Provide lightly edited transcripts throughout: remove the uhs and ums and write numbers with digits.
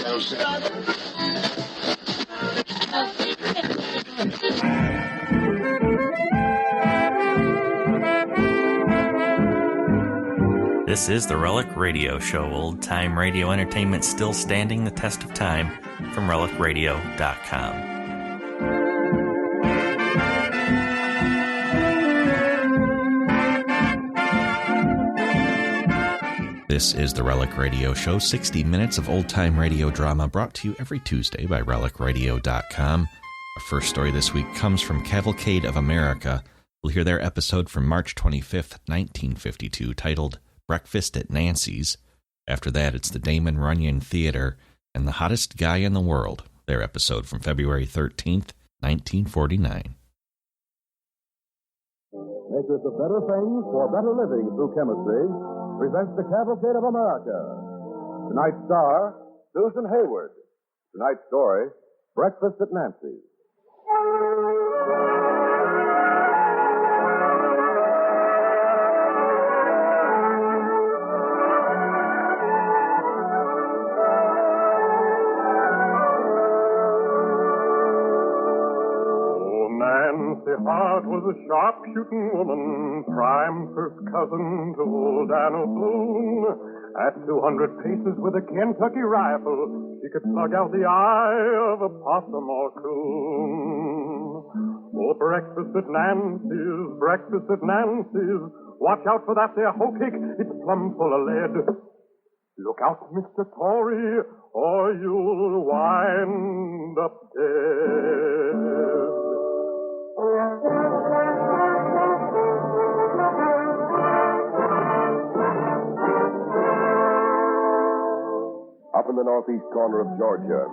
This is the Relic Radio Show, old-time radio entertainment still standing the test of time, from relicradio.com. This is the Relic Radio Show, 60 minutes of old-time radio drama brought to you every Tuesday by relicradio.com. Our first story this week comes from Cavalcade of America. We'll hear their episode from March 25th, 1952, titled Breakfast at Nancy's. After that, it's the Damon Runyon Theatre and The Hottest Guy in the World, their episode from February 13th, 1949. Makers of better things for better living through chemistry presents the Cavalcade of America. Tonight's star, Susan Hayward. Tonight's story, Breakfast at Nancy's. Nancy Hart was a sharp-shooting woman, prime first cousin to old Dan O'Boone. At 200 paces with a Kentucky rifle, she could plug out the eye of a possum or coon. Oh, breakfast at Nancy's, breakfast at Nancy's. Watch out for that there hoe cake, it's plumb full of lead. Look out, Mr. Tory, or you'll wind up dead. Up in the northeast corner of Georgia,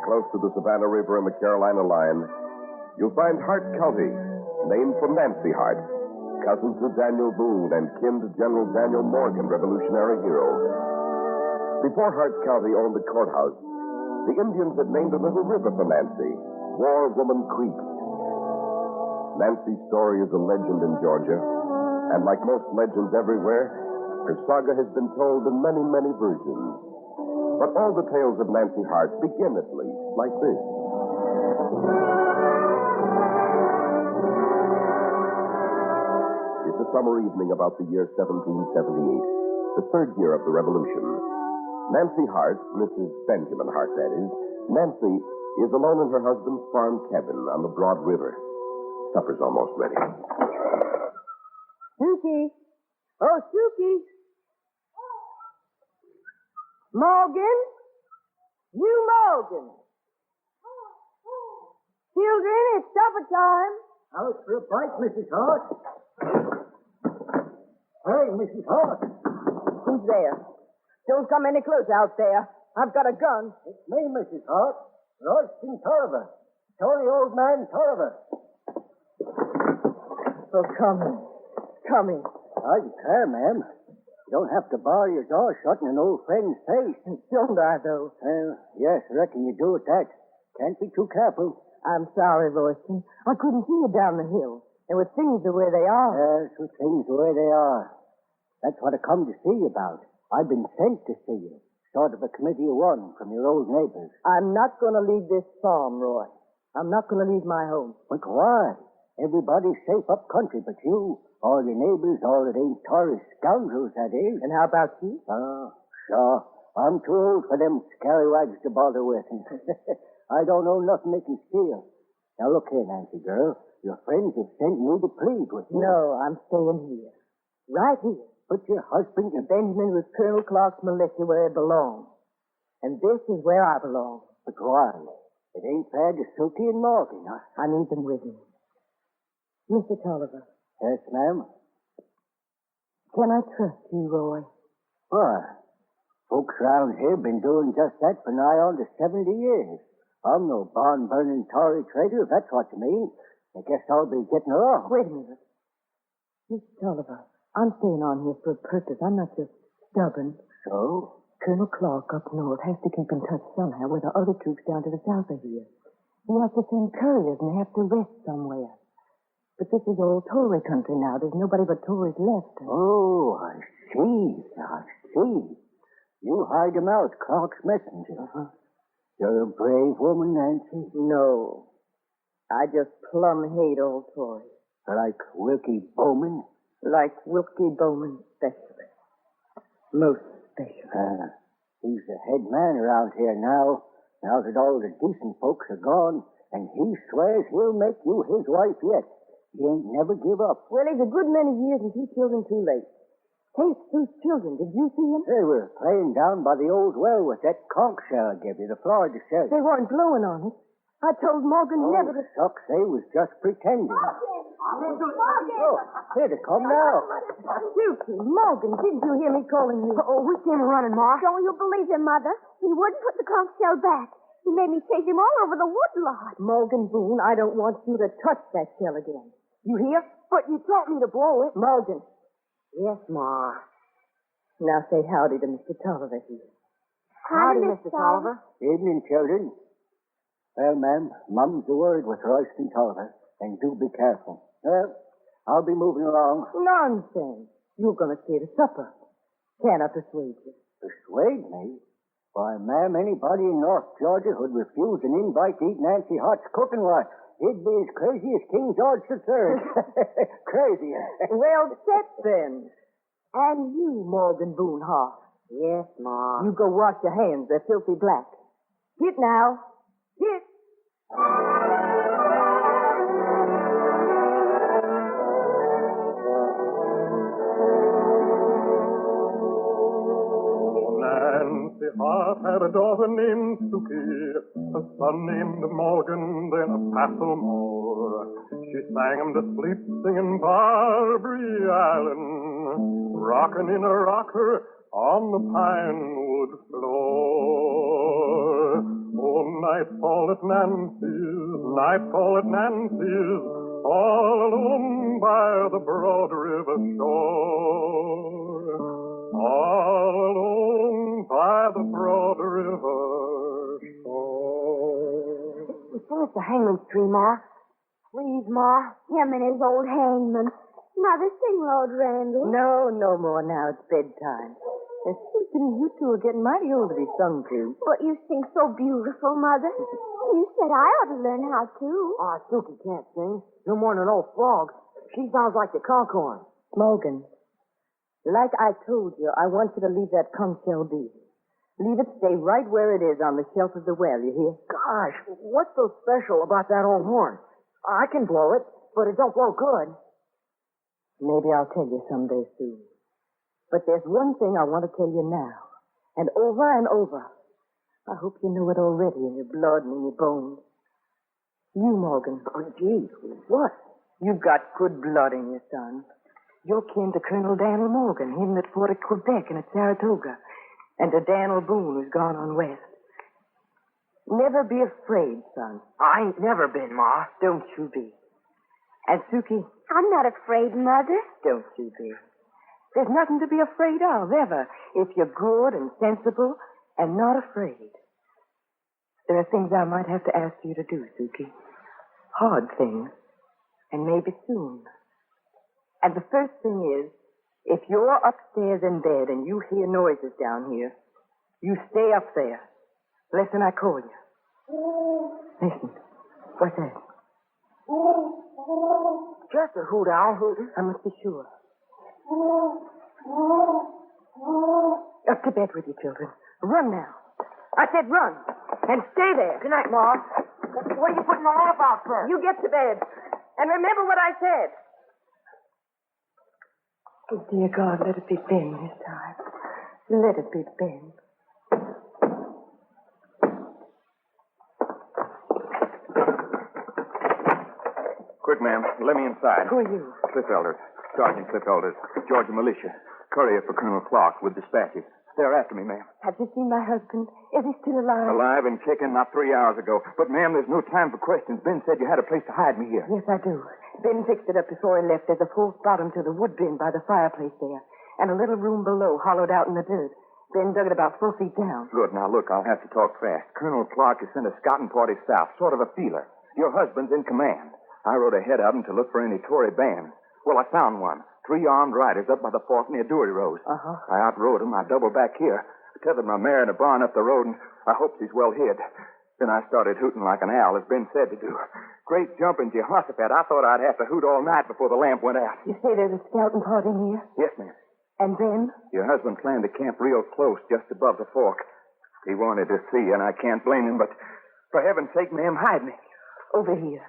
close to the Savannah River and the Carolina line, you'll find Hart County, named for Nancy Hart, cousin to Daniel Boone and kin to General Daniel Morgan, Revolutionary hero. Before Hart County owned the courthouse, the Indians had named a little river for Nancy, War Woman Creek. Nancy's story is a legend in Georgia, and like most legends everywhere, her saga has been told in many, many versions. But all the tales of Nancy Hart begin, at least, like this. It's a summer evening about the year 1778, the third year of the Revolution. Nancy Hart, Mrs. Benjamin Hart, that is, Nancy is alone in her husband's farm cabin on the Broad River. Supper's almost ready. Suki. Oh, Suki. Morgan? You Morgan. Children, it's supper time. Out for a bite, Mrs. Hart. Hey, Mrs. Hart. Who's there? Don't come any closer out there. I've got a gun. It's me, Mrs. Hart. Royston Tolliver. Tory old man Tolliver. Oh, come in. Come in. I declare, ma'am. You don't have to bar your door shut in an old friend's face. Don't I, though? Yes, I reckon you do at that. Can't be too careful. I'm sorry, Royston. I couldn't see you down the hill. There were things the way they are. Yes, with things the way they are. That's what I come to see you about. I've been sent to see you. Sort of a committee of one from your old neighbors. I'm not going to leave this farm, Roy. I'm not going to leave my home. But why? Everybody's safe up country but you. All your neighbors, all that ain't Tory scoundrels, that is. And how about you? Oh, sure. I'm too old for them scallywags to bother with. I don't know nothing they can steal. Now, look here, Nancy, girl. Your friends have sent me to plead with you. No, I'm staying here. Right here. But your husband... Benjamin was Colonel Clark's militia where it belongs. And this is where I belong. But why? It ain't fair to Suki and Morgan. I need them with me. Mr. Tolliver. Yes, ma'am? Can I trust you, Roy? Why? Folks around here been doing just that for nigh on to 70 years. I'm no barn-burning Tory traitor, if that's what you mean. I guess I'll be getting along. Wait a minute. Mr. Tolliver, I'm staying on here for a purpose. I'm not just stubborn. So? Colonel Clark up north has to keep in touch somehow with the other troops down to the south of here. He has to send couriers and they have to rest somewhere. But this is all Tory country now. There's nobody but Tories left. Oh, I see. I see. You hired him out, Clark's messenger. Uh-huh. You're a brave woman, Nancy. No. I just plumb hate old Tory. Like Wilkie Bowman. Like Wilkie Bowman specialist. Most special. He's the head man around here now that all the decent folks are gone, and he swears he'll make you his wife yet. He ain't never give up. Well, he's a good many years and 2 children too late. Hey, Sue's children, did you see them? They were playing down by the old well with that conch shell I gave you, the Florida shell. They weren't blowing on it. I told Morgan never to... Shucks, they was just pretending. Oh, here they come now. Susie, Morgan, didn't you hear me calling you? Oh, we came running, Ma. Don't you believe him, Mother? He wouldn't put the conch shell back. He made me chase him all over the woodlot. Morgan Boone, I don't want you to touch that shell again. You hear? But you taught me to blow it. Morgan. Yes, Ma. Now say howdy to Mr. Tolliver here. Howdy, Mr. Tolliver. Evening, children. Well, ma'am, Mum's the word with Royston Tolliver, and do be careful. Well, I'll be moving along. Nonsense. You're going to stay to supper. Can't I persuade you? Persuade me? Why, ma'am, anybody in North Georgia who'd refuse an invite to eat Nancy Hart's cooking, why, he'd be as crazy as King George III. Crazy. Well, set then. And you, Morgan Boone Hart. Yes, Ma. You go wash your hands. They're filthy black. Get now. Get. Nancy Hart had a daughter named Suki, a son named Morgan, then a passel more. She sang him to sleep singing Barbary Island, rocking in a rocker on the pine wood floor. Oh, nightfall at Nancy's, all alone by the broad river shore. All alone by the broad river shore. It's the hangman's tree, Ma. Please, Ma. Him and his old hangman. Mother, sing Lord Randall. No more now. It's bedtime. And Susan, you two are getting mighty old to be sung to. But you sing so beautiful, Mother. You said I ought to learn how to. Suki can't sing. No more than an old frog. She sounds like the concorn. Morgan, like I told you, I want you to leave that conch shell be. Leave it stay right where it is on the shelf of the well, you hear? Gosh, what's so special about that old horn? I can blow it, but it don't blow good. Maybe I'll tell you someday soon. But there's one thing I want to tell you now, and over. I hope you know it already in your blood and in your bones. You, Morgan. Oh, gee, what? You've got good blood in you, son. You're kin to Colonel Daniel Morgan, him that fought at Quebec and at Saratoga, and to Daniel Boone, who's gone on west. Never be afraid, son. I ain't never been, Ma. Don't you be. And Suki, I'm not afraid, Mother. don't you be. There's nothing to be afraid of, ever, if you're good and sensible and not afraid. There are things I might have to ask you to do, Suki. Hard things. And maybe soon. And the first thing is, if you're upstairs in bed and you hear noises down here, you stay up there. Listen, I call you. Listen. What's that? Just a hoot owl hooting. I must be sure. Up to bed with you, children. Run now. I said run. And stay there. Good night, Ma. What are you putting the lamp out for? You get to bed. And remember what I said. Oh, dear God, let it be Ben this time. Let it be Ben. Quick, ma'am. Let me inside. Who are you? Cliff Elders. Sergeant Cliff Elders. Georgia Militia. Courier for Colonel Clark with dispatches. They're after me, ma'am. Have you seen my husband? Is he still alive? Alive and kicking not 3 hours ago. But, ma'am, there's no time for questions. Ben said you had a place to hide me here. Yes, I do. Ben fixed it up before he left. There's a false bottom to the wood bin by the fireplace there, and a little room below, hollowed out in the dirt. Ben dug it about 4 feet down. Good. Now, look, I'll have to talk fast. Colonel Clark has sent a scouting party south, sort of a feeler. Your husband's in command. I rode ahead of him to look for any Tory bands. Well, I found one. 3 armed riders up by the fort near Dewey Rose. Uh-huh. I outrode them. I doubled back here. Tethered my mare in a barn up the road, and I hoped she's well hid. Then I started hooting like an owl, as Ben said to do. Great jumping, Jehoshaphat. I thought I'd have to hoot all night before the lamp went out. You say there's a scouting party here? Yes, ma'am. And then? Your husband planned to camp real close, just above the fork. He wanted to see, and I can't blame him, but for heaven's sake, ma'am, hide me. Over here.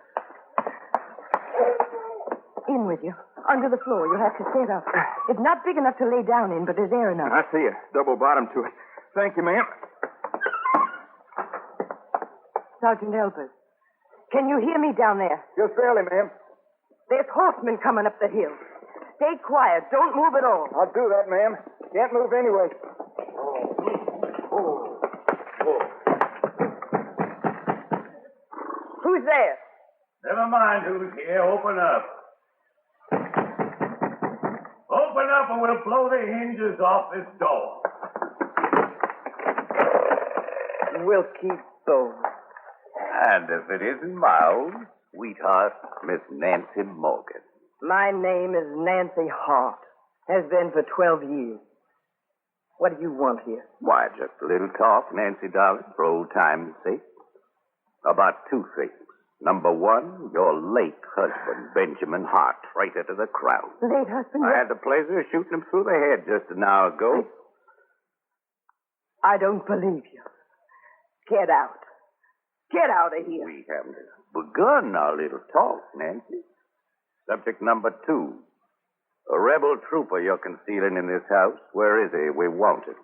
In with you. Under the floor. You'll have to sit up. It's not big enough to lay down in, but there's air enough. I see a double bottom to it. Thank you, ma'am. Sergeant Elbers, can you hear me down there? Just barely, ma'am. There's horsemen coming up the hill. Stay quiet. Don't move at all. I'll do that, ma'am. Can't move anyway. Who's there? Never mind who's here. Open up. Open up and we'll blow the hinges off this door. Wilkie Bowman. And if it isn't my old sweetheart, Miss Nancy Morgan. My name is Nancy Hart. Has been for 12 years. What do you want here? Why, just a little talk, Nancy, darling, for old time's sake. About two things. Number one, your late husband, Benjamin Hart, traitor to the crown. Late husband? I had the pleasure of shooting him through the head just an hour ago. I don't believe you. Get out. Get out of here. We haven't begun our little talk, Nancy. Subject number two. A rebel trooper you're concealing in this house. Where is he? We want him.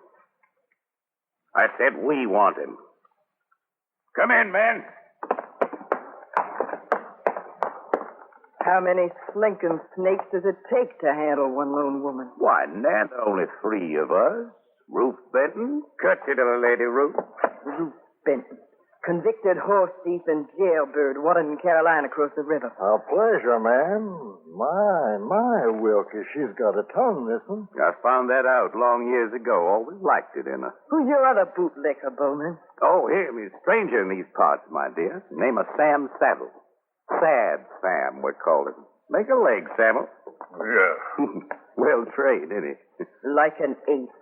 I said we want him. Come in, man. How many slinking snakes does it take to handle one lone woman? Why, Nan, there are only three of us. Ruth Benton. Cut you to the lady, Ruth. Ruth Benton. Convicted horse thief and jailbird wanted in Carolina across the river. A pleasure, ma'am. My, Wilkie, she's got a tongue, this one. I found that out long years ago. Always liked it in her. Who's your other bootlicker, Bowman? Oh, him. He's a stranger in these parts, my dear. Name of Sam Saddle. Sad Sam, we call him. Make a leg, Samuel. Yeah. Well trained, isn't he? Like an ape.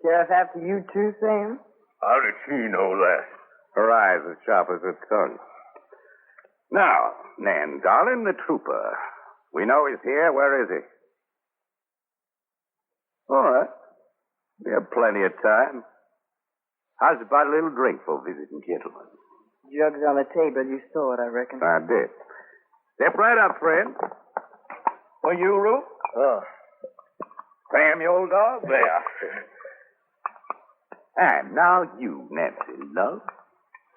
Sheriff after you too, Sam? How did she know that? Her eyes as sharp as her tongue. Now, Nan, darling, the trooper. We know he's here. Where is he? All right. We have plenty of time. How's about a little drink for visiting gentlemen? Jugs on the table. You saw it, I reckon. I did. Step right up, friend. For you, Ruth? Sam, you old dog? There. And now you, Nancy, love.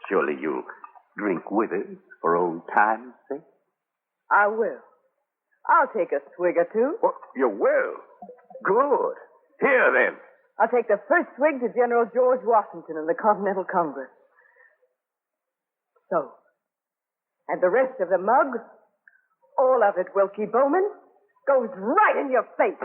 Surely you'll drink with us for old time's sake? I will. I'll take a swig or two. Well, you will? Good. Here, then. I'll take the first swig to General George Washington and the Continental Congress. So. And the rest of the mug, all of it, Wilkie Bowman, goes right in your face.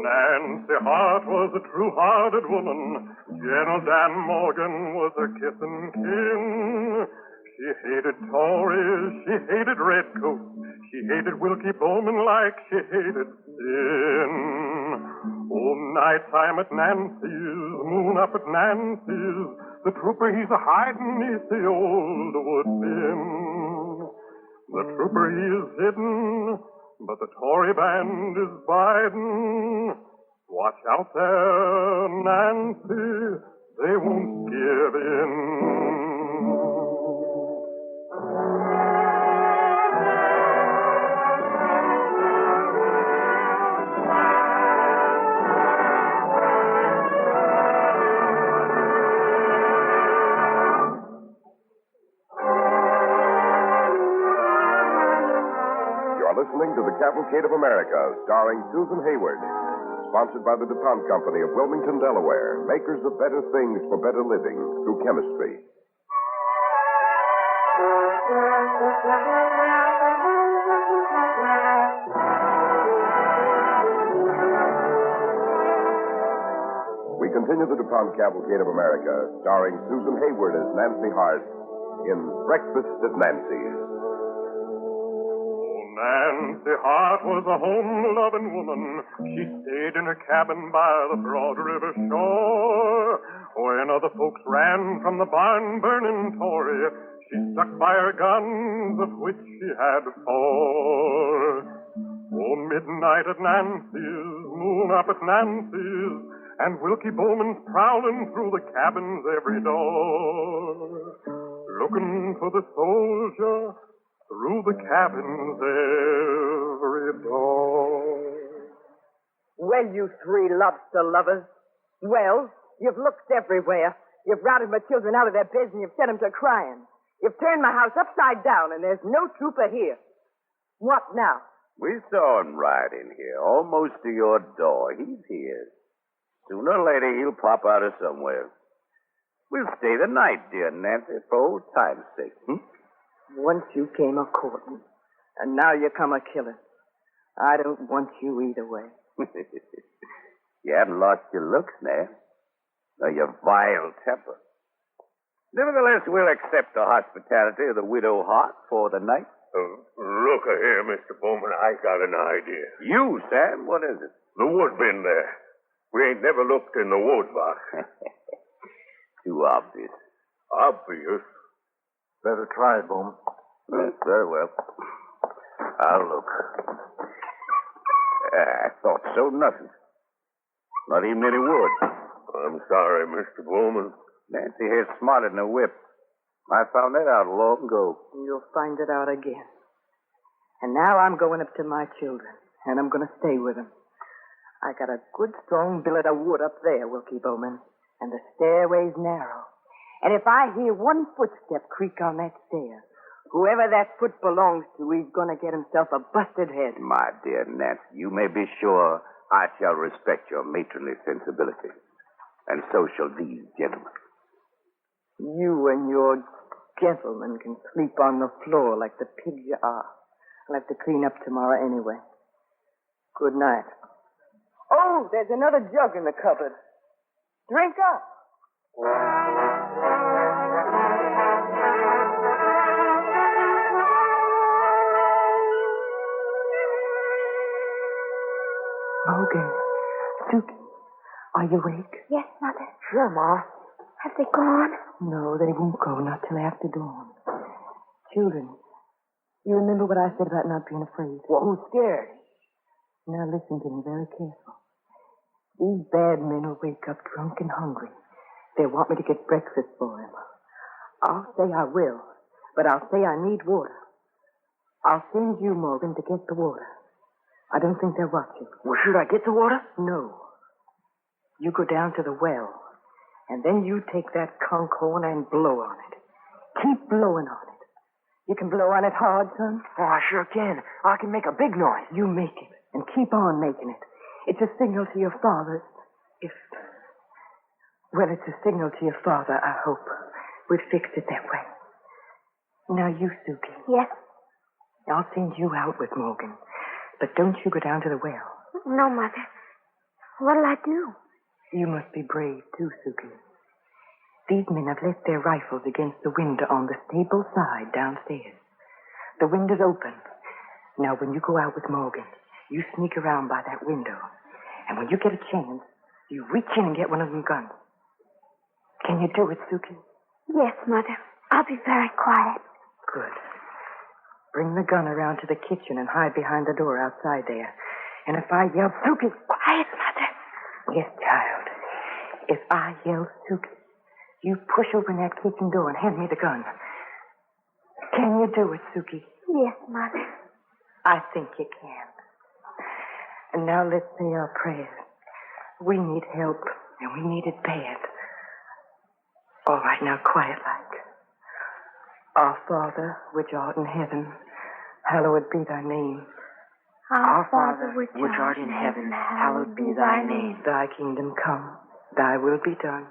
Nancy Hart was a true-hearted woman. General Dan Morgan was a kissing king. She hated Tories, she hated redcoats, she hated Wilkie Bowman like she hated sin. Oh, nighttime at Nancy's, moon up at Nancy's, the trooper he's a-hiding neath the old wood-bin. The trooper he is hidden, but the Tory band is biding. Watch out there, Nancy, they won't give in. Listening to the Cavalcade of America, starring Susan Hayward. Sponsored by the DuPont Company of Wilmington, Delaware, makers of better things for better living through chemistry. We continue the DuPont Cavalcade of America, starring Susan Hayward as Nancy Hart in Breakfast at Nancy's. Nancy Hart was a home-loving woman. She stayed in her cabin by the broad river shore. When other folks ran from the barn-burning Tory, she stuck by her guns, of which she had 4. Oh, midnight at Nancy's, moon up at Nancy's, and Wilkie Bowman's prowling through the cabin's every door, looking for the soldier through the cabin's every door. Well, you 3 lobster lovers. Well, you've looked everywhere. You've routed my children out of their beds and you've set them to crying. You've turned my house upside down and there's no trooper here. What now? We saw him right in here, almost to your door. He's here. Sooner or later, he'll pop out of somewhere. We'll stay the night, dear Nancy, for old time's sake. Once you came a courting, and now you come a killing. I don't want you either way. You haven't lost your looks, Nan, nor your vile temper. Nevertheless, we'll accept the hospitality of the widow Hart for the night. Look here, Mr. Bowman, I got an idea. You, Sam? What is it? The wood bin there. We ain't never looked in the wood box. Too obvious. Obvious? Better try it, Bowman. Very well. I'll look. I thought so. Nothing. Not even any wood. I'm sorry, Mr. Bowman. Nancy here's smarter than a whip. I found that out long ago. You'll find it out again. And now I'm going up to my children, and I'm going to stay with them. I got a good strong billet of wood up there, Wilkie Bowman, and the stairway's narrow. And if I hear one footstep creak on that stair, whoever that foot belongs to, he's going to get himself a busted head. My dear Nancy, you may be sure I shall respect your matronly sensibility. And so shall these gentlemen. You and your gentlemen can sleep on the floor like the pigs you are. I'll have to clean up tomorrow anyway. Good night. Oh, there's another jug in the cupboard. Drink up. Morgan, Suki, are you awake? Yes, Mother. Sure, Ma. Have they gone? No, they won't go, not till after dawn. Children, you remember what I said about not being afraid? Well, who's scared? Now listen to me very careful. These bad men will wake up drunk and hungry. They want me to get breakfast for them. I'll say I will, but I'll say I need water. I'll send you, Morgan, to get the water. I don't think they'll watch you. Well, should I get the water? No. You go down to the well, and then you take that conch horn and blow on it. Keep blowing on it. You can blow on it hard, son? Oh, I sure can. I can make a big noise. You make it, and keep on making it. It's a signal to your father. Well, it's a signal to your father, I hope. We'd fix it that way. Now, you, Suki. Yes? I'll send you out with Morgan. But don't you go down to the well. No, Mother. What'll I do? You must be brave, too, Suki. These men have left their rifles against the window on the stable side downstairs. The window's open. Now, when you go out with Morgan, you sneak around by that window. And when you get a chance, you reach in and get one of them guns. Can you do it, Suki? Yes, Mother. I'll be very quiet. Good. Bring the gun around to the kitchen and hide behind the door outside there. And if I yell, Suki... Quiet, Mother. Yes, child. If I yell, Suki, you push open that kitchen door and hand me the gun. Can you do it, Suki? Yes, Mother. I think you can. And now let's say our prayers. We need help, and we need it bad. All right, now quiet like. Our Father, which art in heaven, hallowed be thy name. Our Father, which art in heaven, hallowed be thy name. Thy kingdom come, thy will be done.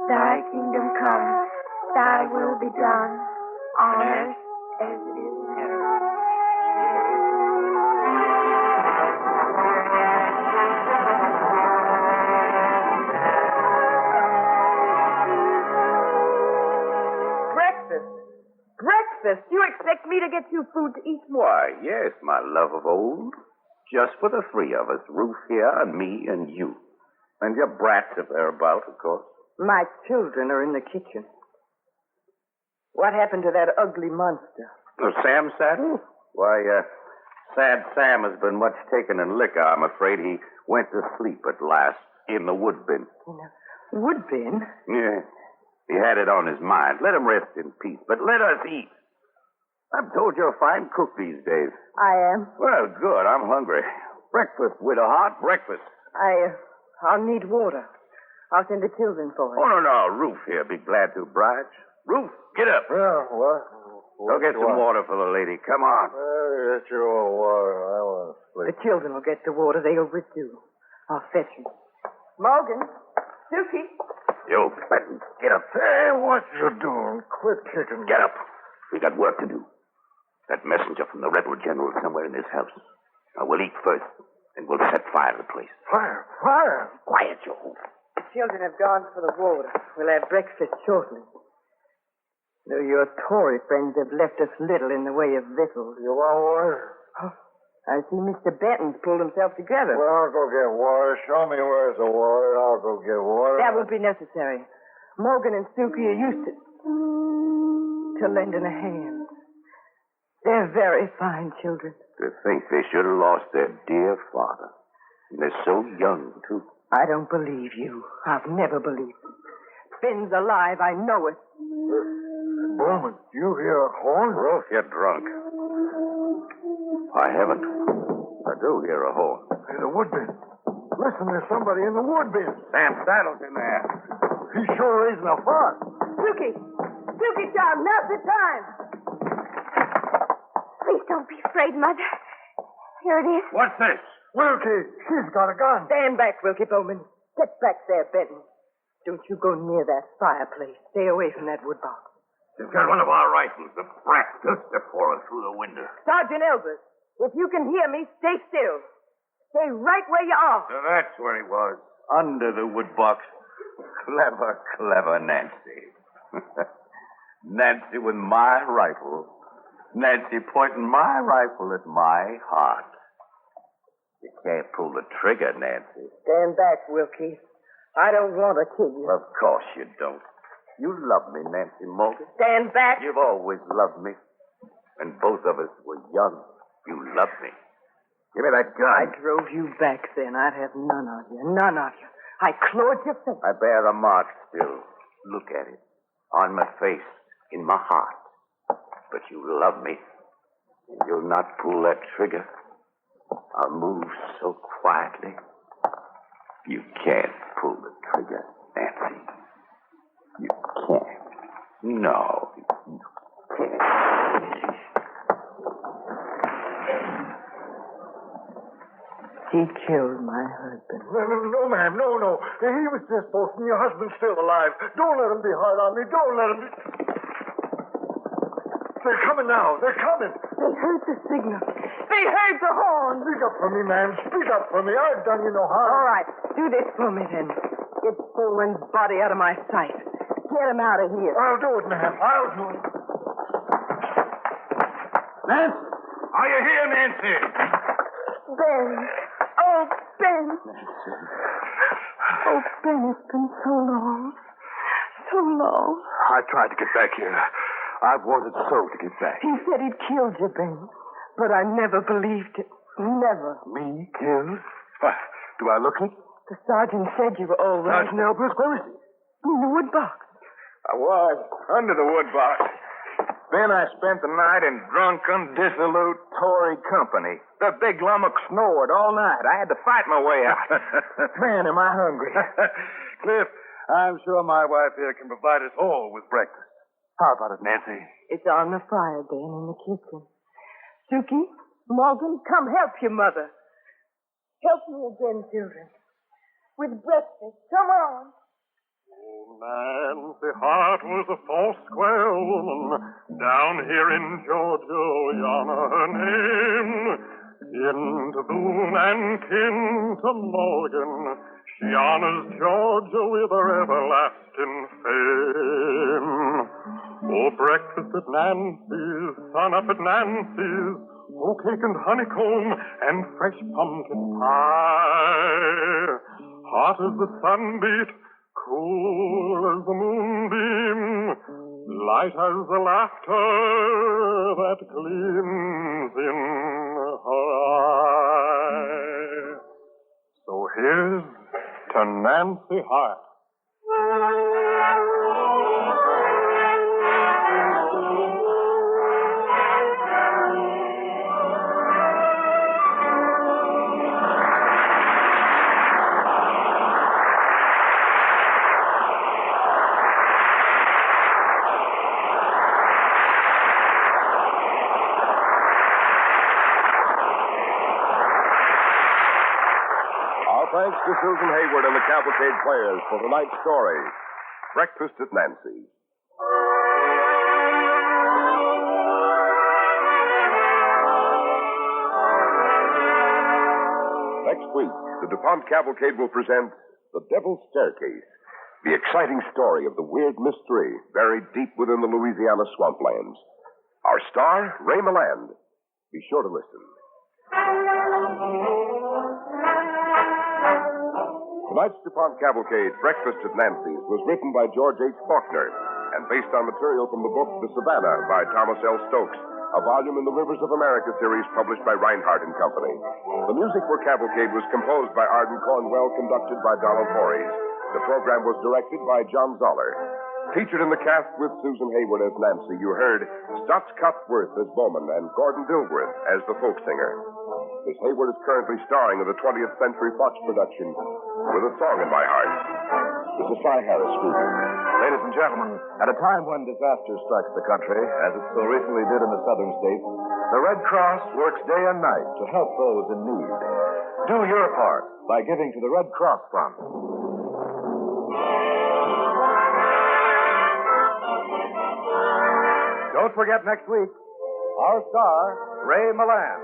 Thy kingdom come, thy will be done, on earth as it is in heaven. Breakfast? You expect me to get you food to eat? Why, yes, my love of old. Just for the three of us, Ruth here and me and you. And your brats if they're about, of course. My children are in the kitchen. What happened to that ugly monster? Oh, Sam Saddle? Why, Sad Sam has been much taken in liquor. I'm afraid he went to sleep at last in the wood bin. In a wood bin? Yeah. He had it on his mind. Let him rest in peace, but let us eat. I'm told you're a fine cook these days. I am. Well, good. I'm hungry. Breakfast, widow heart, breakfast. I'll need water. I'll send the children for it. Oh, no. Ruth here. Be glad to oblige. Ruth, get up. Yeah, what? Go get some water for the lady. Come on. Get your own water. I want to sleep. The children will get the water. They'll with you. I'll fetch them. Morgan. Suki. You, Benton, get up. Hey, what you doing? Quit kicking. Get up. We got work to do. That messenger from the rebel general is somewhere in this house. Now, we'll eat first, and we'll set fire to the place. Fire! Fire! Quiet, Joe. The children have gone for the water. We'll have breakfast shortly. Though your Tory friends have left us little in the way of victuals. You want water? Oh, I see Mr. Benton's pulled himself together. Well, I'll go get water. Show me where's the water. I'll go get water. That won't be necessary. Morgan and Suki are used to lending a hand. They're very fine children. To think they should have lost their dear father. And they're so young, too. I don't believe you. I've never believed it. Ben's alive. I know it. Bowman, you hear a horn? Ruth, you're drunk. I haven't. I do hear a horn. In the wood bin. Listen, there's somebody in the wood bin. Sam Saddle's in there. He's sure raising a fuss. Suki! Suki, child, now's the time. Please don't be afraid, Mother. Here it is. What's this? Wilkie, she's got a gun. Stand back, Wilkie Bowman. Get back there, Benton. Don't you go near that fireplace. Stay away from that wood box. She's got one of our rifles. The brat just step for her through the window. Sergeant Elbers, if you can hear me, stay still. Stay right where you are. So that's where he was. Under the wood box. Clever, clever Nancy. Nancy with my rifle. Nancy pointing my rifle at my heart. You can't pull the trigger, Nancy. Stand back, Wilkie. I don't want to kill you. Of course you don't. You love me, Nancy Morgan. Stand back. You've always loved me. When both of us were young, you loved me. Give me that gun. I drove you back then. I'd have none of you. None of you. I clawed your face. I bear the mark still. Look at it. On my face. In my heart. But you love me. And you'll not pull that trigger. I'll move so quietly. You can't pull the trigger, Nancy. You can't. No, you can't. He killed my husband. No, ma'am. No. He was just boasting. Your husband's still alive. Don't let him be hard on me. Don't let him be... They're coming now. They're coming. They heard the signal. They heard the horn. Speak up for me, ma'am. Speak up for me. I've done you no harm. All right. Do this for me, then. Get Bowman's body out of my sight. Get him out of here. I'll do it, ma'am. I'll do it. Nancy! Are you here, Nancy? Ben. Oh, Ben. Nancy. Oh, Ben, it's been so long. So long. I tried to get back here. I've wanted so to get back. He said he'd killed you, Ben. But I never believed it. Never. Me killed? Why, do I look it? The sergeant said you were all right. Sergeant Elbers, where is he? In the wood box. I was under the wood box. Then I spent the night in drunken, dissolute Tory company. The big lummox snored all night. I had to fight my way out. Man, am I hungry. Cliff, I'm sure my wife here can provide us all with breakfast. How about it, Nancy? It's on the fire, Ben, in the kitchen. Suki, Morgan, come help your mother. Help me again, children. With breakfast. Come on. Oh, Nancy Hart was a four-square woman down here in Georgia, we honor her name. Kin to Boone and kin to Morgan, she honors Georgia with her everlasting fame. Oh, breakfast at Nancy's, sun up at Nancy's, oh, cake and honeycomb and fresh pumpkin pie. Hot as the sunbeat, cool as the moonbeam, light as the laughter that gleams in her eye. So here's to Nancy Hart. Thanks to Susan Hayward and the Cavalcade Players for tonight's story, Breakfast at Nancy's. Next week, the DuPont Cavalcade will present The Devil's Staircase, the exciting story of the weird mystery buried deep within the Louisiana swamplands. Our star, Ray Milland. Be sure to listen. Tonight's DuPont Cavalcade, Breakfast at Nancy's, was written by George H. Faulkner and based on material from the book The Savannah by Thomas L. Stokes, a volume in the Rivers of America series published by Reinhardt and Company. The music for Cavalcade was composed by Arden Cornwell, conducted by Donald Voorhees. The program was directed by John Zoller. Featured in the cast with Susan Hayward as Nancy, you heard Stotts Cotsworth as Bowman and Gordon Dilworth as the folk singer. Miss Hayward is currently starring in the 20th Century Fox production, With a Song in My Heart. This is Cy Harris speaking. Ladies and gentlemen, at a time when disaster strikes the country, as it so recently did in the southern states, the Red Cross works day and night to help those in need. Do your part by giving to the Red Cross Fund. Don't forget next week, our star, Ray Milland.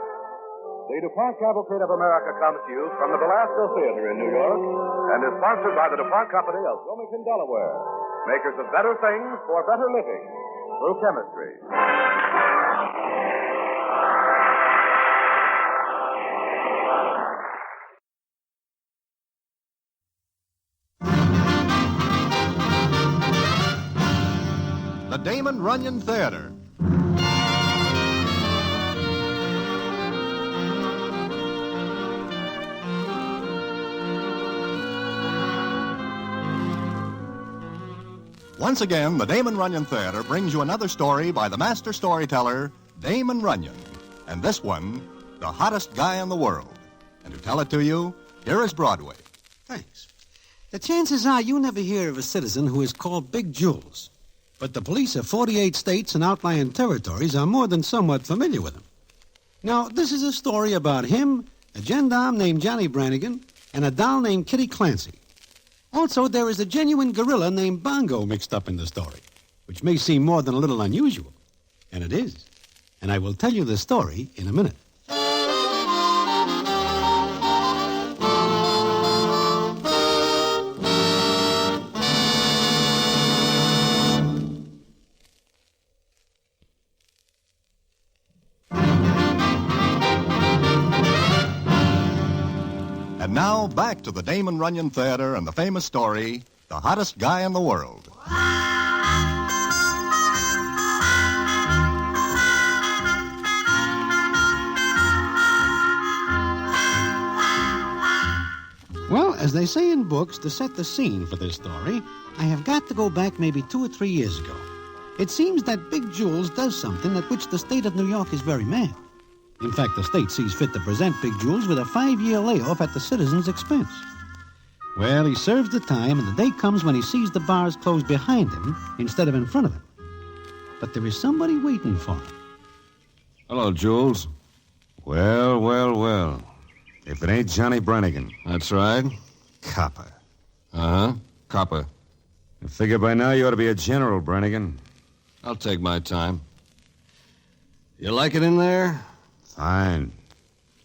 The DuPont Cavalcade of America comes to you from the Belasco Theater in New York and is sponsored by the DuPont Company of Wilmington, Delaware, makers of better things for better living through chemistry. The Damon Runyon Theatre. Once again, the Damon Runyon Theatre brings you another story by the master storyteller, Damon Runyon. And this one, the hottest guy in the world. And to tell it to you, here is Broadway. Thanks. The chances are you never hear of a citizen who is called Big Jules. But the police of 48 states and outlying territories are more than somewhat familiar with him. Now, this is a story about him, a gendarme named Johnny Brannigan, and a doll named Kitty Clancy. Also, there is a genuine gorilla named Bongo mixed up in the story, which may seem more than a little unusual. And it is. And I will tell you the story in a minute. And now, back to the Damon Runyon Theatre and the famous story, The Hottest Guy in the World. Well, as they say in books, to set the scene for this story, I have got to go back maybe 2 or 3 years ago. It seems that Big Jules does something at which the state of New York is very mad. In fact, the state sees fit to present Big Jules with a 5-year layoff at the citizens' expense. Well, he serves the time, and the day comes when he sees the bars closed behind him instead of in front of him. But there is somebody waiting for him. Hello, Jules. Well. If it ain't Johnny Brannigan. That's right. Copper. Uh-huh. Copper. I figure by now you ought to be a general, Brannigan. I'll take my time. You like it in there? Fine.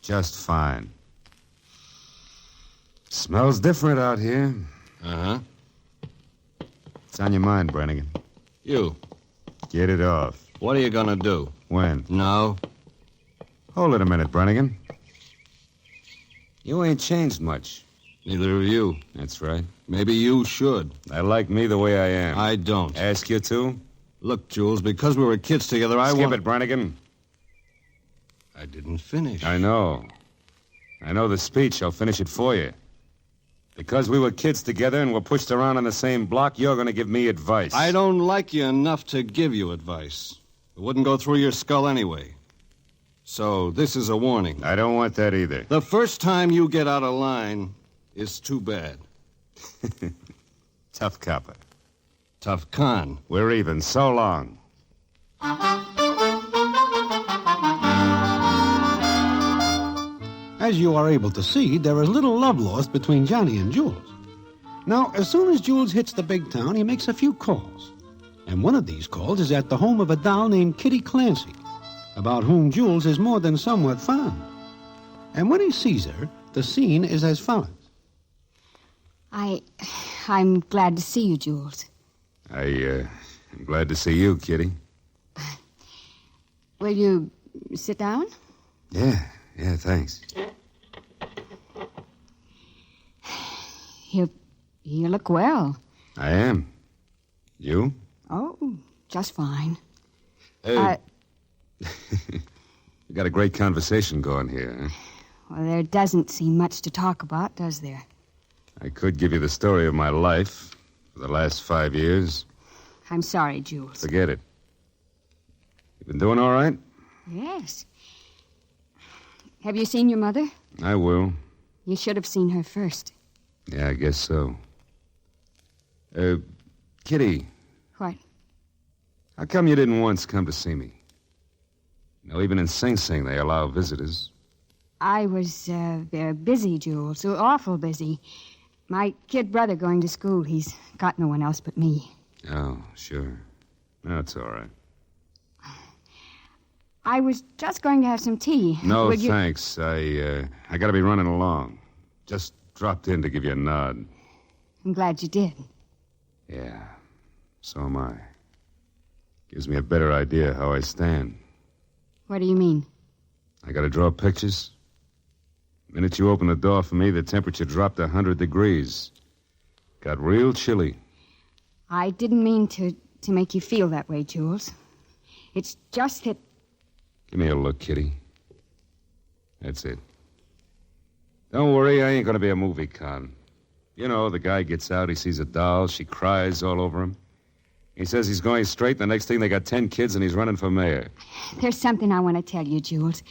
Just fine. Smells different out here. Uh-huh. What's on your mind, Brannigan? You. Get it off. What are you going to do? When? No. Hold it a minute, Brannigan. You ain't changed much. Neither of you. That's right. Maybe you should. I like me the way I am. I don't. Ask you to? Look, Jules, because we were kids together, Skip it, Brannigan. I didn't finish. I know. I know the speech. I'll finish it for you. Because we were kids together and were pushed around on the same block, you're going to give me advice. I don't like you enough to give you advice. It wouldn't go through your skull anyway. So this is a warning. I don't want that either. The first time you get out of line is too bad. Tough copper. Tough con. We're even. So long. As you are able to see, there is little love lost between Johnny and Jules. Now, as soon as Jules hits the big town, he makes a few calls. And one of these calls is at the home of a doll named Kitty Clancy, about whom Jules is more than somewhat fond. And when he sees her, the scene is as follows. I'm glad to see you, Jules. I'm glad to see you, Kitty. Will you sit down? Yeah, thanks. You look well. I am. You? Oh, just fine. Hey. We got a great conversation going here, huh? Well, there doesn't seem much to talk about, does there? I could give you the story of my life for the last 5 years. I'm sorry, Jules. Forget it. You been doing all right? Yes. Have you seen your mother? I will. You should have seen her first. Yeah, I guess so. Kitty. What? How come you didn't once come to see me? You know, even in Sing Sing, they allow visitors. I was very busy, Jules. So awful busy. My kid brother going to school. He's got no one else but me. Oh, sure. No, it's all right. I was just going to have some tea. No, thanks. I got to be running along. Just dropped in to give you a nod. I'm glad you did. Yeah, so am I. Gives me a better idea how I stand. What do you mean? I got to draw pictures. The minute you opened the door for me, the temperature dropped 100 degrees. Got real chilly. I didn't mean to make you feel that way, Jules. It's just that... Give me a look, Kitty. That's it. Don't worry, I ain't going to be a movie con. You know, the guy gets out, he sees a doll, she cries all over him. He says he's going straight, the next thing they got 10 kids and he's running for mayor. There's something I want to tell you, Jules.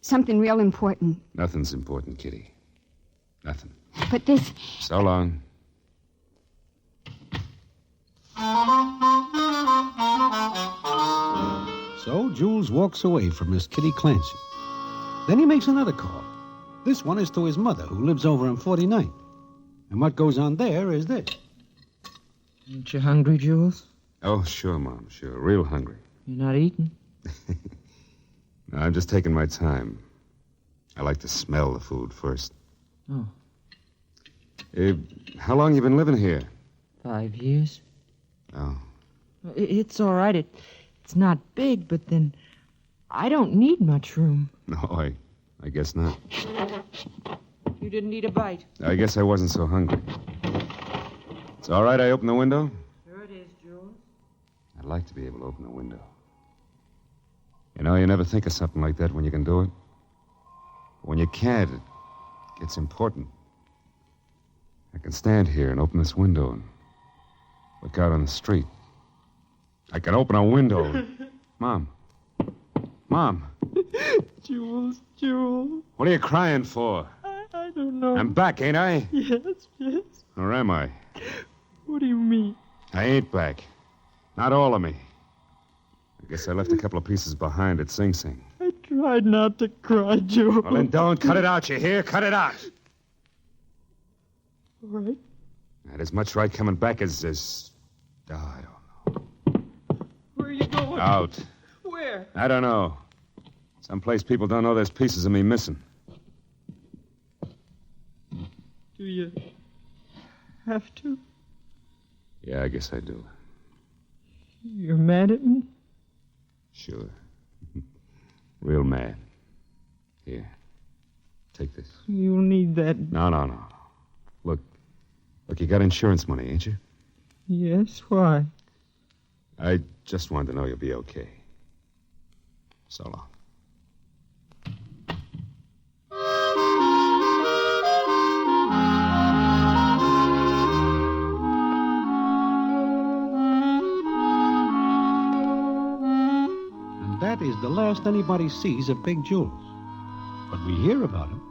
Something real important. Nothing's important, Kitty. Nothing. But this... So long. So Jules walks away from Miss Kitty Clancy. Then he makes another call. This one is to his mother, who lives over on 49th. And what goes on there is this. Ain't you hungry, Jules? Oh, sure, Mom, sure. Real hungry. You're not eating? No, I'm just taking my time. I like to smell the food first. Oh. How long you been living here? 5 years. Oh. It's all right. It's not big, but then I don't need much room. No, I guess not. You didn't eat a bite. I guess I wasn't so hungry. It's all right I open the window? Sure it is, Jules. I'd like to be able to open the window. You know, you never think of something like that when you can do it. When you can't, it gets important. I can stand here and open this window and look out on the street. I can open a window. Mom. Jules. What are you crying for? I don't know. I'm back, ain't I? Yes. Or am I? What do you mean? I ain't back. Not all of me. I guess I left a couple of pieces behind at Sing Sing. I tried not to cry, Jules. Well, then don't. Cut it out, you hear? Cut it out. All right. Not as much right coming back as... Oh, I don't know. Where are you going? Out. Where? I don't know. Someplace people don't know there's pieces of me missing. Do you have to? Yeah, I guess I do. You're mad at me? Sure. Real mad. Here. Take this. You need that. No. Look, you got insurance money, ain't you? Yes, why? I just wanted to know you'll be okay. So long. And that is the last anybody sees of Big Jules. But we hear about him,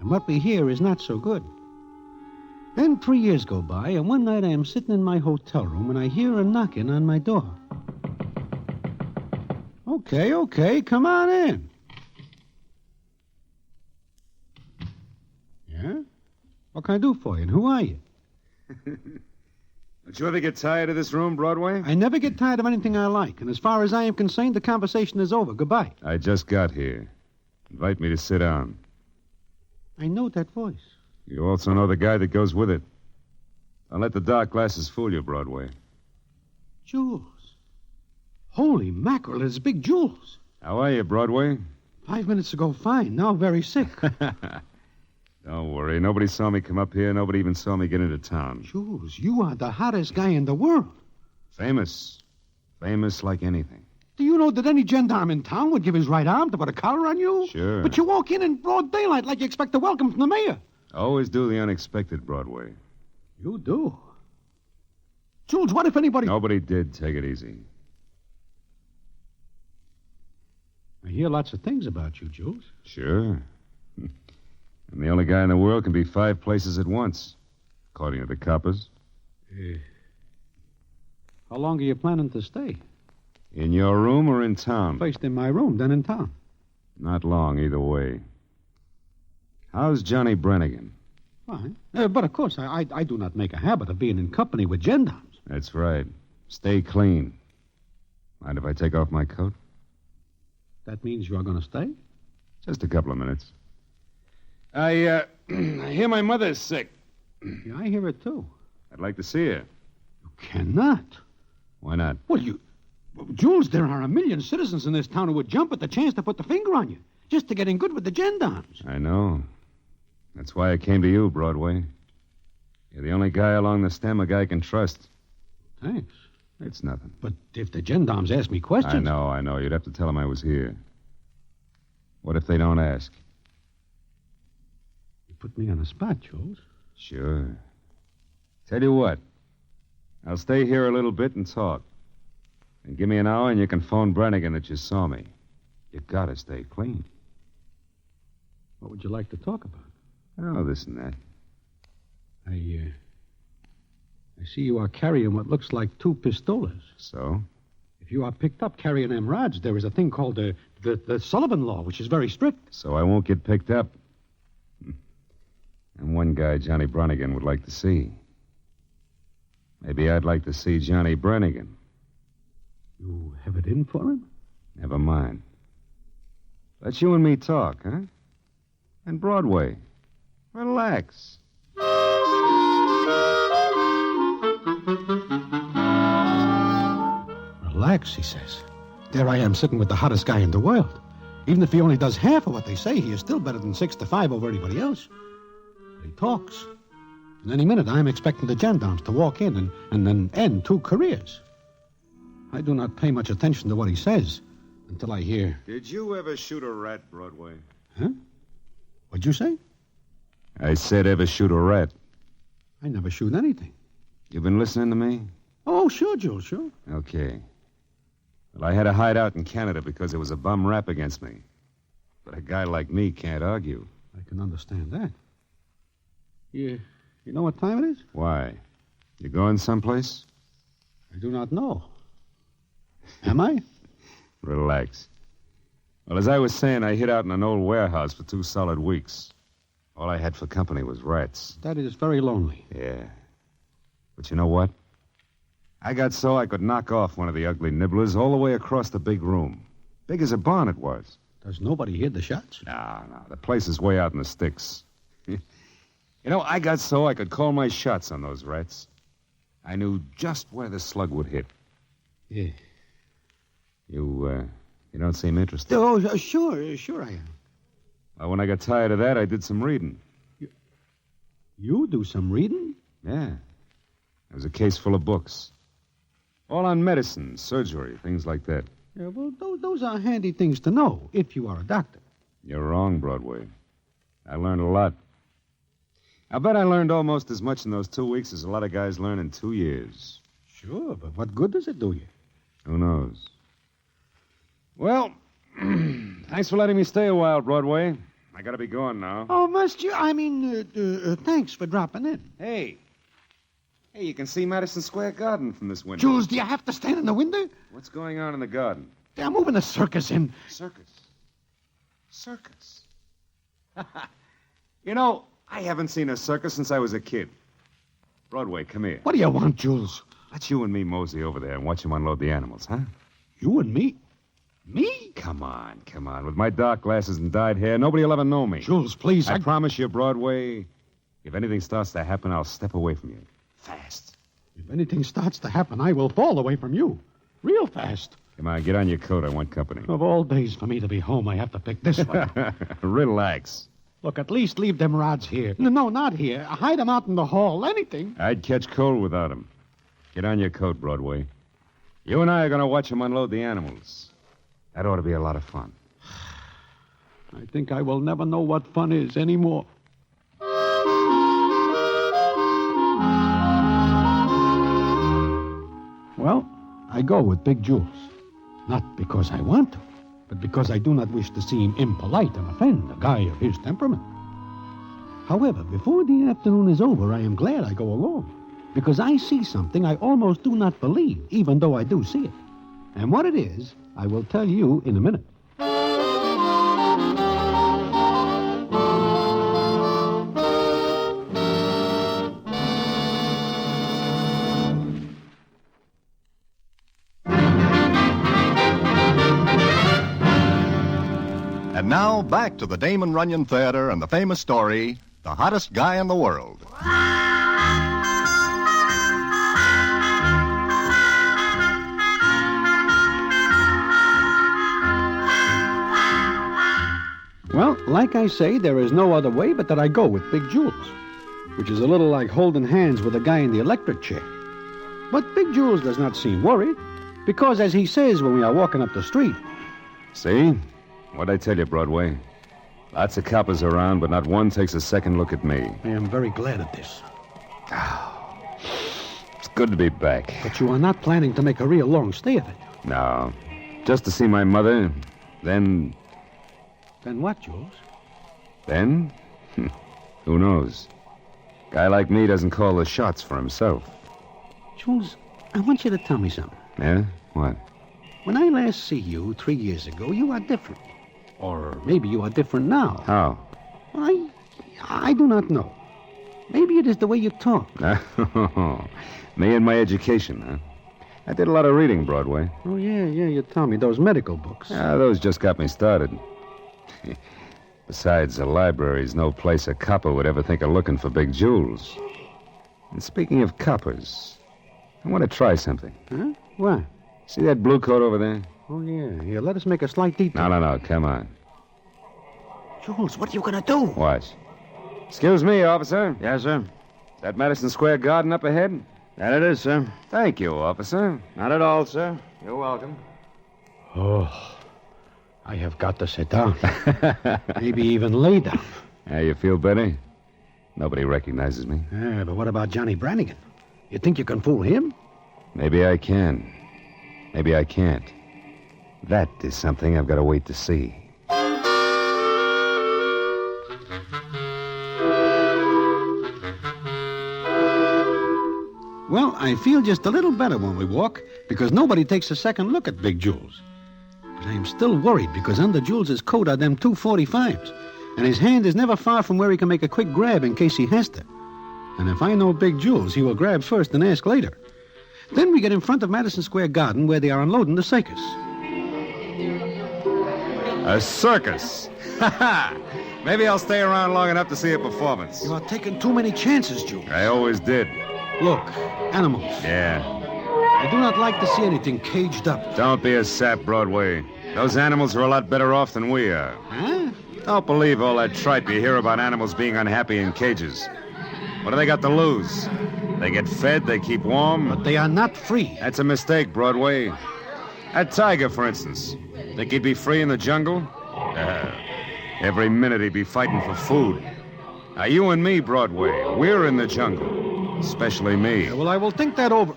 and what we hear is not so good. Then 3 years go by, and one night I am sitting in my hotel room, and I hear a knocking on my door. Okay, come on in. Yeah? What can I do for you, and who are you? Don't you ever get tired of this room, Broadway? I never get tired of anything I like, and as far as I am concerned, the conversation is over. Goodbye. I just got here. Invite me to sit down. I know that voice. You also know the guy that goes with it. Don't let the dark glasses fool you, Broadway. Jules. Holy mackerel, it's Big Jules. How are you, Broadway? 5 minutes ago, fine. Now very sick. Don't worry. Nobody saw me come up here. Nobody even saw me get into town. Jules, you are the hottest guy in the world. Famous. Famous like anything. Do you know that any gendarme in town would give his right arm to put a collar on you? Sure. But you walk in broad daylight like you expect a welcome from the mayor. Always do the unexpected, Broadway. You do? Jules, what if anybody... Nobody did. Take it easy. I hear lots of things about you, Jules. Sure. I'm the only guy in the world can be 5 places at once, according to the coppers. How long are you planning to stay? In your room or in town? First in my room, then in town. Not long, either way. How's Johnny Brannigan? Fine. But, of course, I do not make a habit of being in company with gendarmes. That's right. Stay clean. Mind if I take off my coat? That means you are going to stay? Just a couple of minutes. I hear my mother's sick. Yeah, I hear it, too. I'd like to see her. You cannot. Why not? Well, Jules, there are a million citizens in this town who would jump at the chance to put the finger on you, just to get in good with the gendarmes. I know. That's why I came to you, Broadway. You're the only guy along the stem a guy can trust. Thanks. It's nothing. But if the gendarmes ask me questions... I know. You'd have to tell them I was here. What if they don't ask? You put me on the spot, Jules. Sure. Tell you what. I'll stay here a little bit and talk. And give me an hour and you can phone Brannigan that you saw me. You gotta stay clean. What would you like to talk about? Oh, this and that. I see you are carrying what looks like 2 pistolas. So? If you are picked up carrying them rods, there is a thing called the Sullivan Law, which is very strict. So I won't get picked up. And one guy Johnny Brannigan would like to see. Maybe I'd like to see Johnny Brannigan. You have it in for him? Never mind. Let you and me talk, huh? And Broadway. Relax. Relax, he says. There I am sitting with the hottest guy in the world. Even if he only does half of what they say, he is still better than 6 to 5 over anybody else. But he talks. In any minute, I'm expecting the gendarmes to walk in and then end 2 careers. I do not pay much attention to what he says until I hear... Did you ever shoot a rat, Broadway? Huh? What'd you say? I said ever shoot a rat. I never shoot anything. You been listening to me? Oh, sure, Jules, sure. Okay. Well, I had a hideout in Canada because there was a bum rap against me. But a guy like me can't argue. I can understand that. You know what time it is? Why? You going someplace? I do not know. Am I? Relax. Well, as I was saying, I hid out in an old warehouse for 2 solid weeks. All I had for company was rats. That is very lonely. Yeah. But you know what? I got so I could knock off one of the ugly nibblers all the way across the big room. Big as a barn it was. Does nobody hear the shots? No. The place is way out in the sticks. You know, I got so I could call my shots on those rats. I knew just where the slug would hit. Yeah. You You don't seem interested. Oh, sure I am. Well, when I got tired of that, I did some reading. You do some reading? Yeah. There was a case full of books. All on medicine, surgery, things like that. Yeah, well, those are handy things to know, if you are a doctor. You're wrong, Broadway. I learned a lot. I bet I learned almost as much in those 2 weeks as a lot of guys learn in 2 years. Sure, but what good does it do you? Who knows? Well, thanks for letting me stay a while, Broadway. I gotta be going now. Oh, must you? Thanks for dropping in. Hey, you can see Madison Square Garden from this window. Jules, do you have to stand in the window? What's going on in the garden? They're moving a circus in. Circus? You know, I haven't seen a circus since I was a kid. Broadway, come here. What do you want, Jules? Let's you and me mosey over there and watch them unload the animals, huh? You and me? Me? Come on. With my dark glasses and dyed hair, nobody will ever know me. Jules, please. I promise you, Broadway, if anything starts to happen, I'll step away from you. Fast. If anything starts to happen, I will fall away from you. Real fast. Come on, get on your coat. I want company. Of all days for me to be home, I have to pick this one. Relax. Look, at least leave them rods here. No, not here. Hide them out in the hall. Anything. I'd catch cold without them. Get on your coat, Broadway. You and I are going to watch them unload the animals. That ought to be a lot of fun. I think I will never know what fun is anymore. Well, I go with Big Jules. Not because I want to, but because I do not wish to seem impolite and offend a guy of his temperament. However, before the afternoon is over, I am glad I go along, because I see something I almost do not believe, even though I do see it. And what it is, I will tell you in a minute. And now, back to the Damon Runyon Theatre and the famous story, The Hottest Guy in the World. Well, like I say, there is no other way but that I go with Big Jules, which is a little like holding hands with a guy in the electric chair. But Big Jules does not seem worried, because as he says when we are walking up the street... See? What'd I tell you, Broadway? Lots of coppers around, but not one takes a second look at me. I am very glad of this. It's good to be back. But you are not planning to make a real long stay of it. No. Just to see my mother, then... Then what, Jules? Then? Who knows? Guy like me doesn't call the shots for himself. Jules, I want you to tell me something. Yeah? What? When I last see you 3 years ago, you are different. Or maybe you are different now. How? I do not know. Maybe it is the way you talk. Me and my education, huh? I did a lot of reading, Broadway. Oh, yeah, you told me. Those medical books. Those just got me started. Besides, the library's no place a copper would ever think of looking for Big Jules. And speaking of coppers, I want to try something. Huh? What? See that blue coat over there? Oh, yeah. Here, let us make a slight detour. No. Come on. Jules, what are you going to do? Watch. Excuse me, officer. Yes, sir. Is that Madison Square Garden up ahead? That it is, sir. Thank you, officer. Not at all, sir. You're welcome. Oh, I have got to sit down. Maybe even lay down. You feel better? Nobody recognizes me. Yeah, but what about Johnny Brannigan? You think you can fool him? Maybe I can. Maybe I can't. That is something I've got to wait to see. Well, I feel just a little better when we walk, because nobody takes a second look at Big Jules. But I am still worried, because under Jules's coat are them 245s, and his hand is never far from where he can make a quick grab in case he has to. And if I know Big Jules, he will grab first and ask later. Then we get in front of Madison Square Garden, where they are unloading the circus. A circus? Maybe I'll stay around long enough to see a performance. You are taking too many chances, Jules. I always did. Look, animals. Yeah. I do not like to see anything caged up. Don't be a sap, Broadway. Those animals are a lot better off than we are. Huh? Don't believe all that tripe you hear about animals being unhappy in cages. What do they got to lose? They get fed, they keep warm. But they are not free. That's a mistake, Broadway. That tiger, for instance. Think he'd be free in the jungle? Every minute he'd be fighting for food. Now, you and me, Broadway, we're in the jungle. Especially me. Well, I will think that over.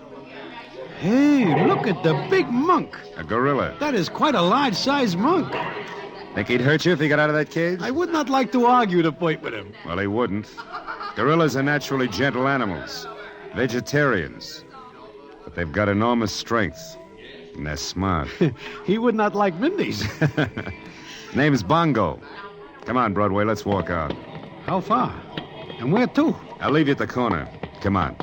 Hey, look at the big monk. A gorilla. That is quite a large-sized monk. Think he'd hurt you if he got out of that cage? I would not like to argue the point with him. Well, he wouldn't. Gorillas are naturally gentle animals. Vegetarians. But they've got enormous strength. And they're smart. He would not like Mindy's. Name's Bongo. Come on, Broadway, let's walk out. How far? And where to? I'll leave you at the corner. Come on.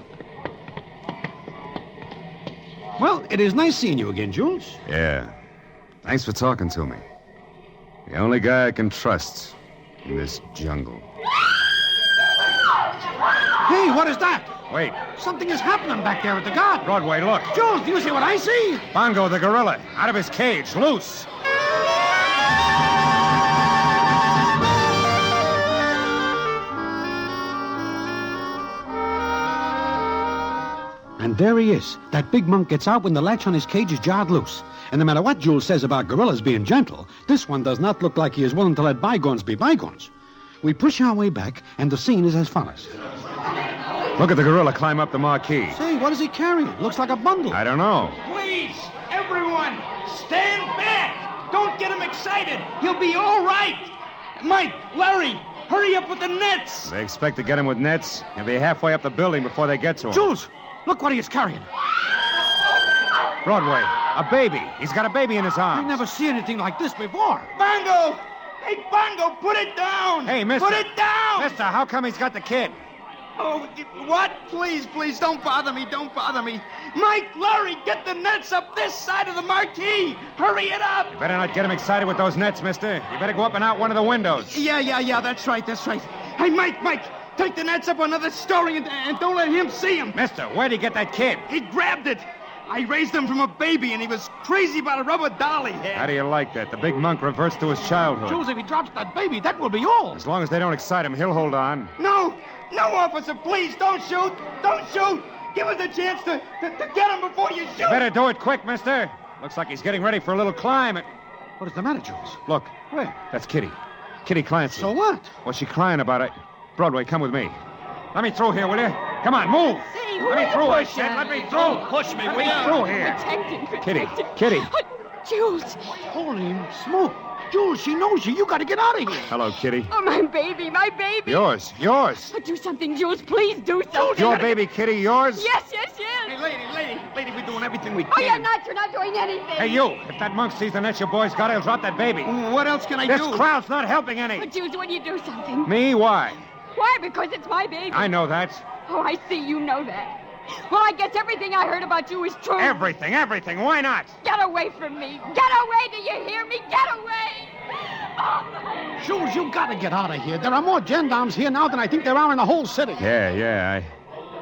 Well, it is nice seeing you again, Jules. Yeah. Thanks for talking to me. The only guy I can trust in this jungle. Hey, what is that? Wait. Something is happening back there at the guard. Broadway, look. Jules, do you see what I see? Bongo, the gorilla, out of his cage, loose. And there he is. That big monk gets out when the latch on his cage is jarred loose. And no matter what Jules says about gorillas being gentle, this one does not look like he is willing to let bygones be bygones. We push our way back, and the scene is as follows. Look at the gorilla climb up the marquee. Say, what is he carrying? Looks like a bundle. I don't know. Please, everyone, stand back. Don't get him excited. He'll be all right. Mike, Larry, hurry up with the nets. They expect to get him with nets. He'll be halfway up the building before they get to him. Jules, look what he is carrying. Broadway, a baby. He's got a baby in his arms. I've never seen anything like this before. Bongo! Hey, Bongo, put it down! Hey, mister. Put it down! Mister, how come he's got the kid? Oh, what? Please, don't bother me. Mike, Larry, get the nets up this side of the marquee. Hurry it up. You better not get him excited with those nets, mister. You better go up and out one of the windows. Yeah, that's right. Hey, Mike, take the nets up another story and don't let him see them. Mister, where'd he get that kid? He grabbed it. I raised him from a baby, and he was crazy about a rubber doll he had. How do you like that? The big monk reverts to his childhood. Jules, if he drops that baby, that will be all. As long as they don't excite him, he'll hold on. No, officer, please, don't shoot. Give us a chance to get him before you shoot. You better do it quick, mister. Looks like he's getting ready for a little climb. What is the matter, Jules? Look. Where? That's Kitty. Kitty Clancy. So what? What's she crying about? Broadway, come with me. Let me through here, will you? Come on, move. Say, let me through, I said. Let me through. Push me, will you? Through here. Kitty. Jules. Holy smoke. Jules, she knows you. You got to get out of here. Hello, Kitty. Oh, my baby. Yours. Oh, do something, Jules. Please do something. Your baby, Kitty, yours? Yes. Hey, lady, we're doing everything we can. Oh, you're not doing anything. Hey, you. If that monk sees the net your boy's got, he'll drop that baby. What else can I do? do? This crowd's not helping any. But, Jules, will you do something? Me? Why? Why? Because it's my baby. I know that. Oh, I see you know that. Well, I guess everything I heard about you is true. Everything. Why not? Get away from me. Get away, do you hear me? Get away. Oh. Jules, you got to get out of here. There are more gendarmes here now than I think there are in the whole city. Yeah.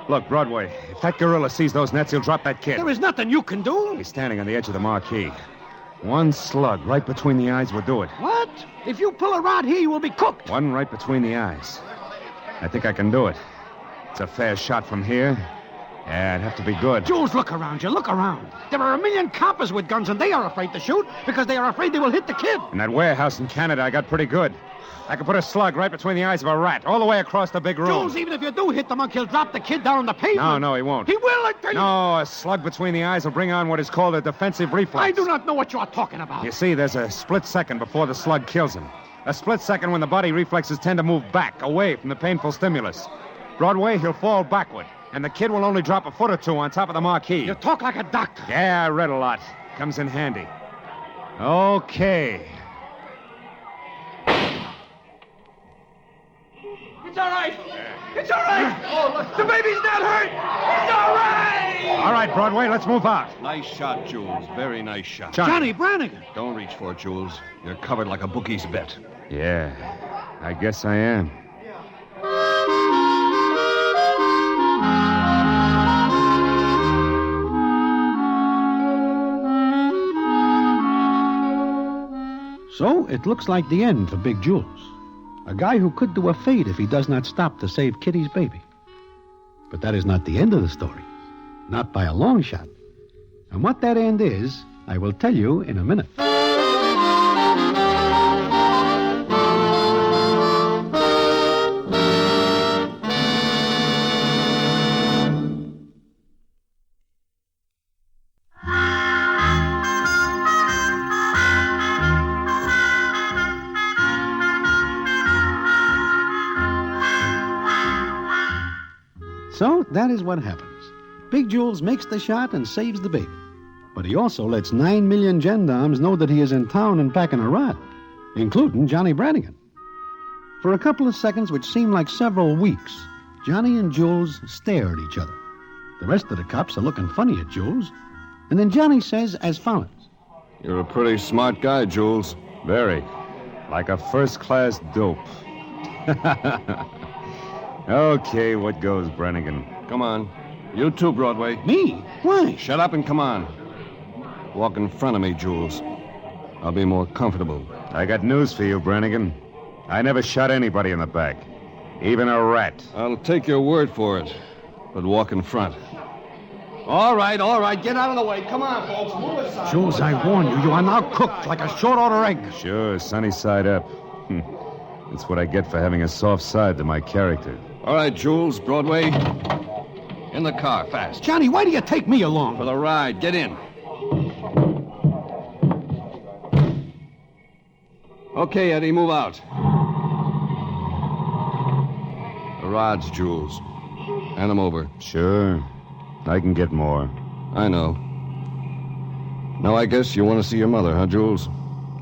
Look, Broadway, if that gorilla sees those nets, he'll drop that kid. There is nothing you can do. He's standing on the edge of the marquee. One slug right between the eyes will do it. What? If you pull a rod here, you will be cooked. One right between the eyes. I think I can do it. It's a fair shot from here. Yeah, it'd have to be good. Jules, look around you. Look around. There are a million coppers with guns, and they are afraid to shoot because they are afraid they will hit the kid. In that warehouse in Canada, I got pretty good. I could put a slug right between the eyes of a rat, all the way across the big room. Jules, even if you do hit the monk, he'll drop the kid down on the pavement. No, he won't. He will, I tell you. No, a slug between the eyes will bring on what is called a defensive reflex. I do not know what you are talking about. You see, there's a split second before the slug kills him. A split second when the body reflexes tend to move back, away from the painful stimulus. Broadway, he'll fall backward, and the kid will only drop a foot or two on top of the marquee. You talk like a doctor. Yeah, I read a lot. Comes in handy. Okay. It's all right. Oh, the baby's not hurt. It's all right. All right, Broadway, let's move out. Nice shot, Jules. Very nice shot. Johnny Brannigan. Don't reach for it, Jules. You're covered like a bookie's bet. Yeah, I guess I am. So it looks like the end for Big Jules, a guy who could do a fate if he does not stop to save Kitty's baby. But that is not the end of the story, not by a long shot. And what that end is, I will tell you in a minute. So that is what happens. Big Jules makes the shot and saves the baby. But he also lets 9 million gendarmes know that he is in town and packing a rod, including Johnny Brannigan. For a couple of seconds, which seem like several weeks, Johnny and Jules stare at each other. The rest of the cops are looking funny at Jules. And then Johnny says as follows. You're a pretty smart guy, Jules. Very. Like a first-class dope. Okay, what goes, Brannigan? Come on. You too, Broadway. Me? Why? Shut up and come on. Walk in front of me, Jules. I'll be more comfortable. I got news for you, Brannigan. I never shot anybody in the back. Even a rat. I'll take your word for it. But walk in front. All right. Get out of the way. Come on, folks. Move aside. Jules, I warn you. You are now cooked like a short-order egg. Sure, sunny side up. That's what I get for having a soft side to my character. All right, Jules, Broadway. In the car, fast. Johnny, why do you take me along? For the ride. Get in. Okay, Eddie, move out. The rods, Jules. Hand them over. Sure. I can get more. I know. Now, I guess you want to see your mother, huh, Jules?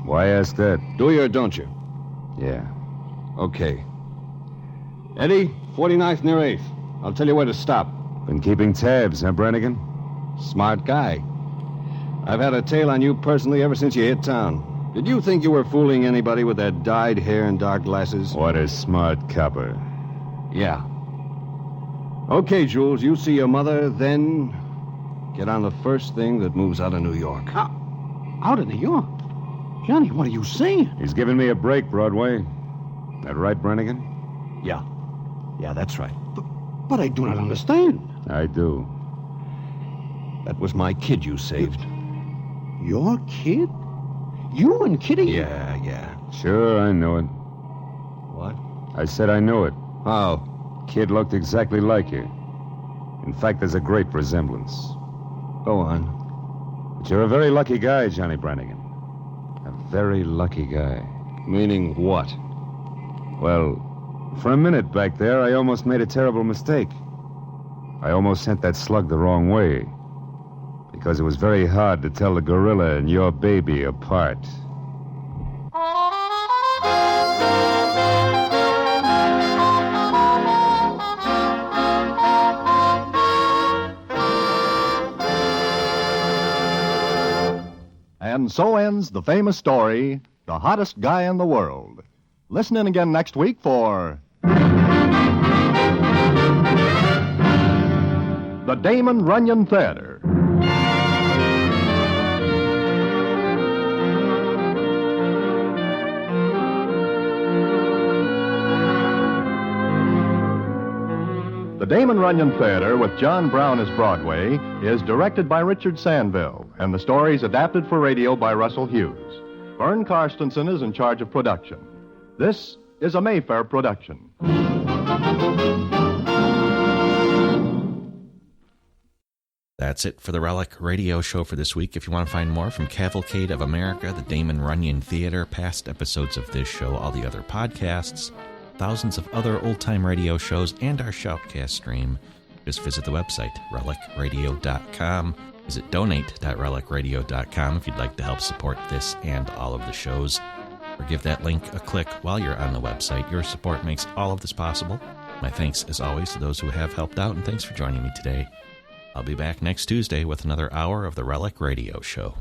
Why ask that? Do you or don't you? Yeah. Okay. Eddie, 49th near 8th. I'll tell you where to stop. Been keeping tabs, huh, Brannigan? Smart guy. I've had a tail on you personally ever since you hit town. Did you think you were fooling anybody with that dyed hair and dark glasses? What a smart copper. Yeah. Okay, Jules, you see your mother, then get on the first thing that moves out of New York. Out of New York? Johnny, what are you saying? He's giving me a break, Broadway. That right, Brannigan? Yeah. Yeah, that's right. But I do not understand. I do. That was my kid you saved. Your kid? You and Kitty? Yeah. Sure, I knew it. What? I said I knew it. How? Kid looked exactly like you. In fact, there's a great resemblance. Go on. But you're a very lucky guy, Johnny Brannigan. A very lucky guy. Meaning what? Well, for a minute back there, I almost made a terrible mistake. I almost sent that slug the wrong way. Because it was very hard to tell the gorilla and your baby apart. And so ends the famous story, The Hottest Guy in the World. Listen in again next week for the Damon Runyon Theatre. The Damon Runyon Theatre, with John Brown as Broadway, is directed by Richard Sandville, and the story is adapted for radio by Russell Hughes. Vern Karstensen is in charge of production. This is a Mayfair production. That's it for the Relic Radio Show for this week. If you want to find more from Cavalcade of America, the Damon Runyon Theatre, past episodes of this show, all the other podcasts, thousands of other old-time radio shows, and our Shoutcast stream, just visit the website, relicradio.com. Visit donate.relicradio.com if you'd like to help support this and all of the shows. Or give that link a click while you're on the website. Your support makes all of this possible. My thanks, as always, to those who have helped out, and thanks for joining me today. I'll be back next Tuesday with another hour of the Relic Radio Show.